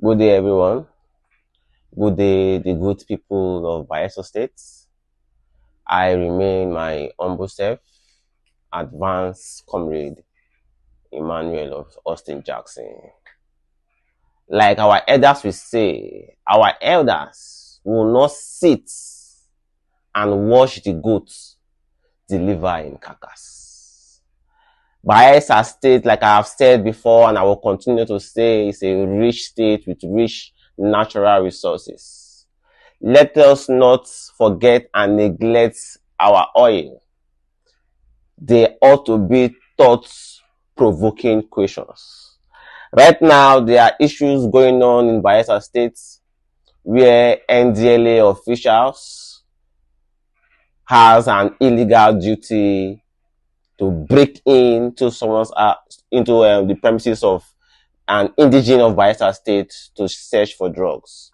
Good day, everyone. Good day, the good people of Bayelsa State. I remain my humble self, Advanced Comrade Emmanuel of Austin Jackson. Like our elders will say, our elders will not sit and watch the goats deliver in carcass. Bayelsa State, like I have said before, and I will continue to say, is a rich state with rich natural resources. Let us not forget and neglect our oil. They ought to be thought-provoking questions. Right now, there are issues going on in Bayelsa State where NDLA officials has an illegal duty to break into someone's the premises of an indigene of Bayelsa State to search for drugs.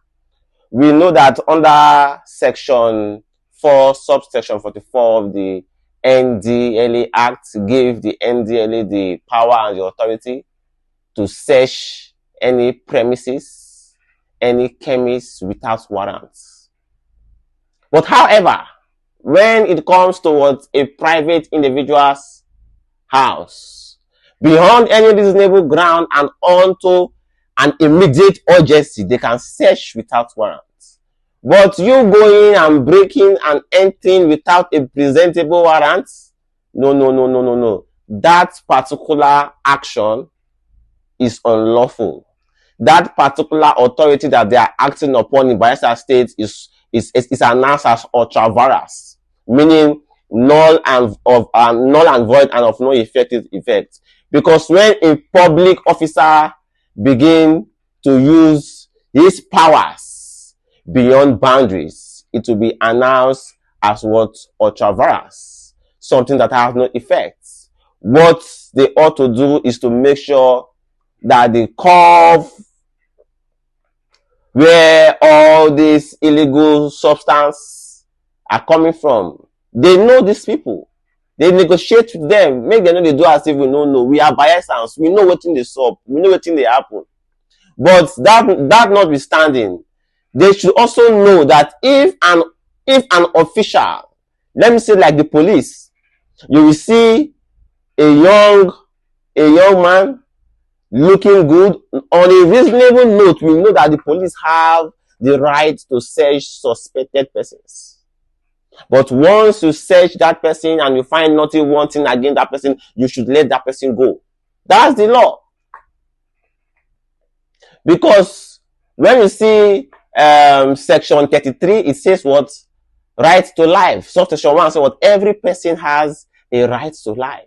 We know that under Section 4, subsection 44 of the NDLA Act gave the NDLA the power and the authority to search any premises, any chemist without warrants. But however, when it comes towards a private individual's house, beyond any reasonable ground and onto an immediate urgency, they can search without warrants. But you going and breaking and entering without a presentable warrant, no. That particular action is unlawful. That particular authority that they are acting upon in Bayelsa State is announced as ultra vires, meaning null and void and of no effective effect. Because when a public officer begin to use his powers beyond boundaries, it will be announced as what ultra vires, something that has no effect. What they ought to do is to make sure that the curve where all these illegal substances are coming from, they know these people. They negotiate with them, make them know they do as if we don't know. We are Bayelsans, we know what in the sub, we know what in the happen. But that notwithstanding, they should also know that if an official, let me say like the police, you will see a young man looking good, on a reasonable note, we know that the police have the right to search suspected persons. But once you search that person and you find nothing wanting against that person, you should let that person go. That's the law. Because when you see section 33, it says what? Right to life. Subsection 1 says what? Every person has a right to life.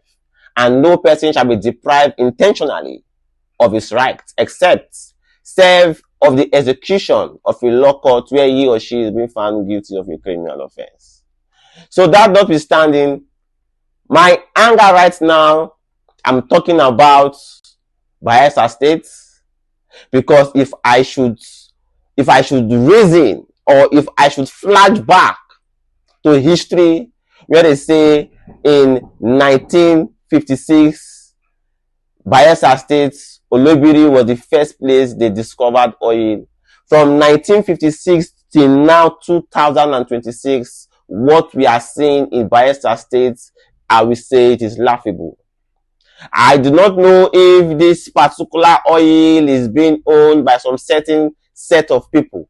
And no person shall be deprived intentionally of his rights, except serve of the execution of a law court where he or she is being found guilty of a criminal offense. So that notwithstanding, my anger right now, I'm talking about Bayelsa State, because if I should reason, or if I should flash back to history where they say in 1956, Bayelsa State, Olobiri was the first place they discovered oil. From 1956 till now 2026, what we are seeing in Bayelsa State, I will say it is laughable. I do not know if this particular oil is being owned by some certain set of people,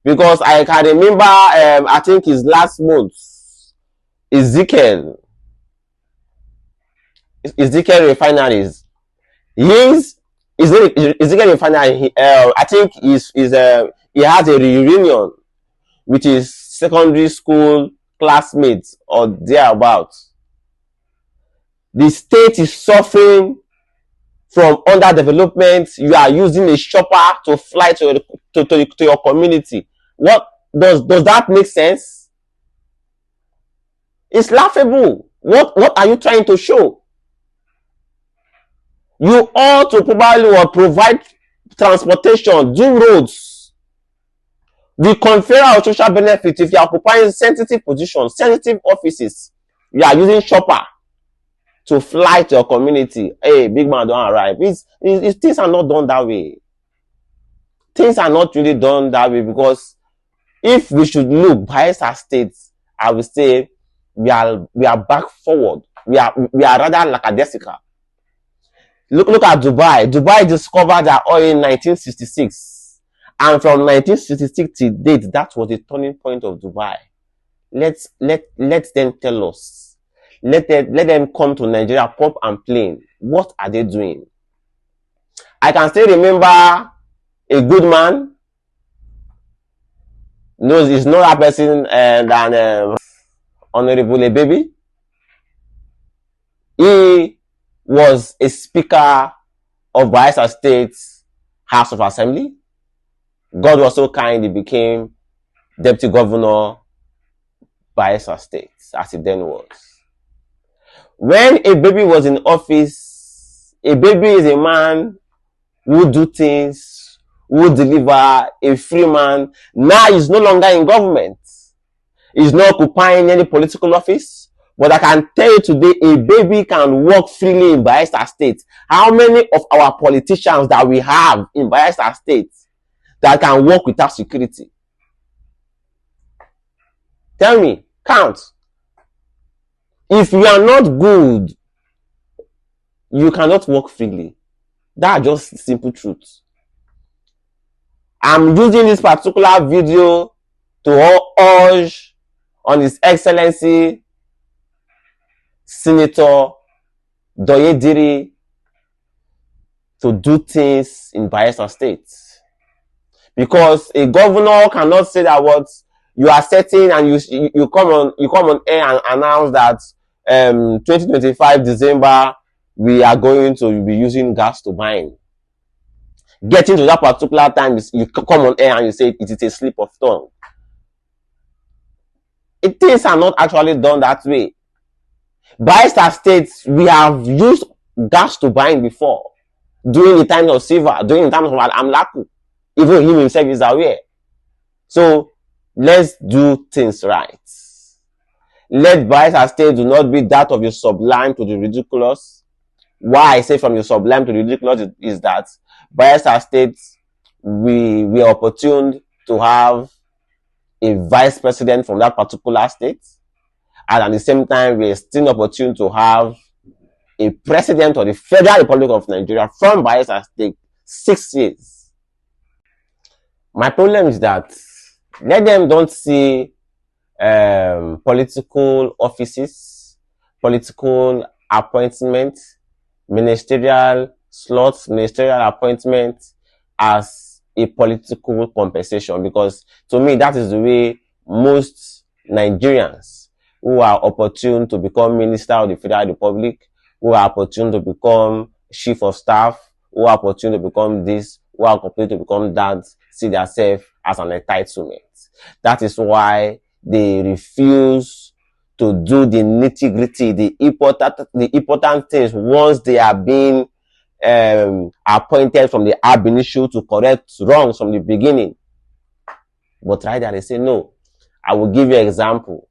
because I can remember, I think it's last month, Ezekiel Refineries. Ezekiel Refinery, I think he has a reunion with his secondary school classmates or thereabouts. The state is suffering from underdevelopment. You are using a chopper to fly to your community. What does that make sense? It's laughable. What are you trying to show? You ought to probably provide transportation, do roads. The conferral of social benefits, if you are occupying sensitive positions, sensitive offices, you are using chopper to fly to your community. Hey, big man, don't arrive. Things are not done that way. things are not really done that way, because if we should look Bayelsa State, I would say we are back forward. We are rather lackadaisical. Look at Dubai. Dubai discovered their oil in 1966, and from 1966 to date, that was the turning point of Dubai. Let them tell us. Let them come to Nigeria, pop and plain. What are they doing? I can still remember a good man. No, it's not that person than Honorable Baby. He was a speaker of Bayelsa State House of Assembly. God was so kind, he became deputy governor Bayelsa State, as it then was. When a baby was in office, a baby is a man who do things, who deliver, a free man. Now he's no longer in government. He's not occupying any political office. But I can tell you today, a baby can walk freely in Bayelsa State. How many of our politicians that we have in Bayelsa State that can walk without security? Tell me, count. If you are not good, you cannot walk freely. That's just simple truth. I'm using this particular video to urge on His Excellency Senator Doyediri to do things in Bayelsa State. Because a governor cannot say that what you are setting and you come on air and announce that 2025 December we are going to be using gas turbine. Getting to that particular time, you come on air and you say it is a slip of tongue. Things are not actually done that way. Bayelsa State, we have used gas turbine before, during the time of Silva, during the time of Amlaku. Even him himself is aware. So let's do things right. Let Bayelsa State do not be that of the sublime to the ridiculous. Why I say from the sublime to the ridiculous is that Bayelsa State, we were opportune to have a vice president from that particular state, and at the same time we are still opportune to have a president of the Federal Republic of Nigeria from Bayelsa State 6 years. My problem is that let them don't see political offices, political appointments, ministerial slots, ministerial appointments as a political compensation, because to me that is the way most Nigerians who are opportune to become minister of the Federal Republic, who are opportune to become chief of staff, who are opportune to become this, who are opportune to become that, see themselves as an entitlement. That is why they refuse to do the nitty-gritty, the important things once they are being appointed from the ab initio to correct wrongs from the beginning. But right there they say no. I will give you an example.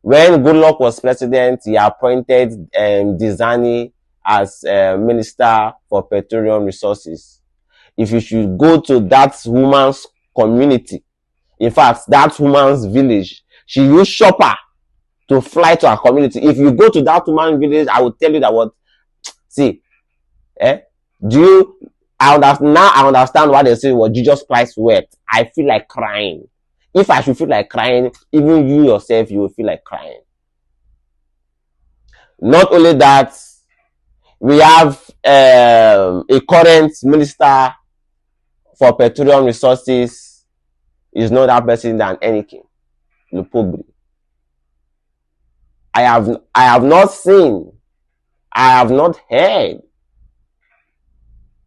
When Goodluck was president, he appointed Dizani as Minister for Petroleum Resources. If you should go to that woman's community, in fact, that woman's village, she used shopper to fly to her community. If you go to that woman's village, I will tell you that what, see, I understand why they say, well, Jesus Christ wept. I feel like crying. If I should feel like crying, even you yourself, you will feel like crying. Not only that, we have a current minister for petroleum resources is not that person than Enikin Lupogri. I have not seen, I have not heard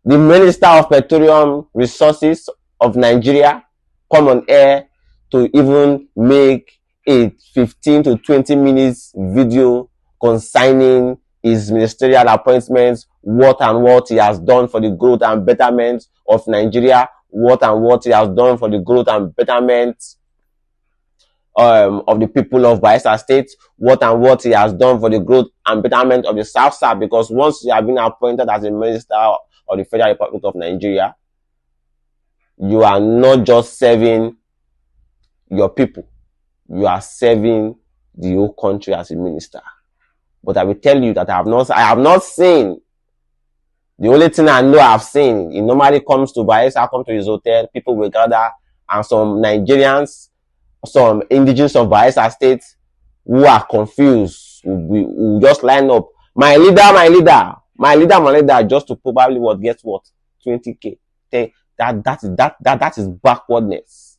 the Minister of Petroleum Resources of Nigeria come on air to even make a 15 to 20 minutes video concerning his ministerial appointments, what and what he has done for the growth and betterment of Nigeria, what and what he has done for the growth and betterment of the people of Bayelsa State, what and what he has done for the growth and betterment of the South South, because once you have been appointed as a minister of the Federal Republic of Nigeria, you are not just serving your people, you are serving the whole country as a minister. But I will tell you that I have not seen. The only thing I know I've seen, it normally comes to Bayelsa, come to his hotel, people will gather, and some Nigerians, some indigenous of Bayelsa State who are confused will just line up. My leader, just to probably what, guess what? 20k. That is backwardness.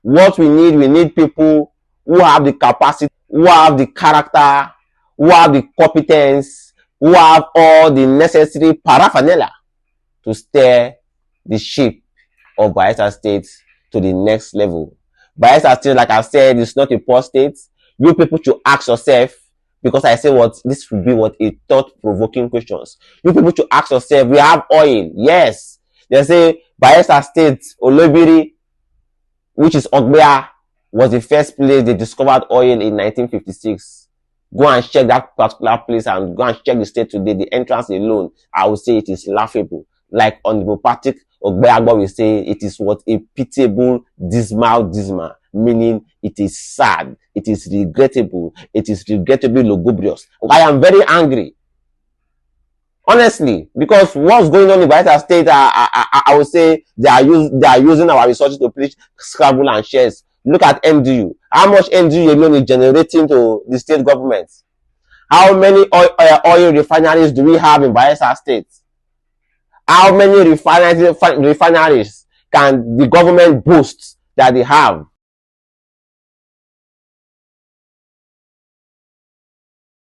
What we need people who have the capacity, who have the character, who have the competence, who have all the necessary paraphernalia to steer the ship of Bayelsa State to the next level. Bayelsa State, like I said, is not a poor state. You people should ask yourself, because I say what this will be what a thought-provoking questions. You people should ask yourself, we have oil, yes. They say Bayelsa State, Olobiri, which is Ogbea, was the first place they discovered oil in 1956. Go and check that particular place and go and check the state today. The entrance alone, I would say it is laughable. Like on the Patrick Ogbeagbo will say, it is what a pitiable, dismal, meaning it is sad, it is regrettable, it is regrettably lugubrious. I am very angry, honestly, because what's going on in Bayelsa State, I would say they are using our resources to play Scrabble and shares. Look at MDU. How much MDU alone is generating to the state government? How many oil refineries do we have in Bayelsa State? How many refineries can the government boast that they have?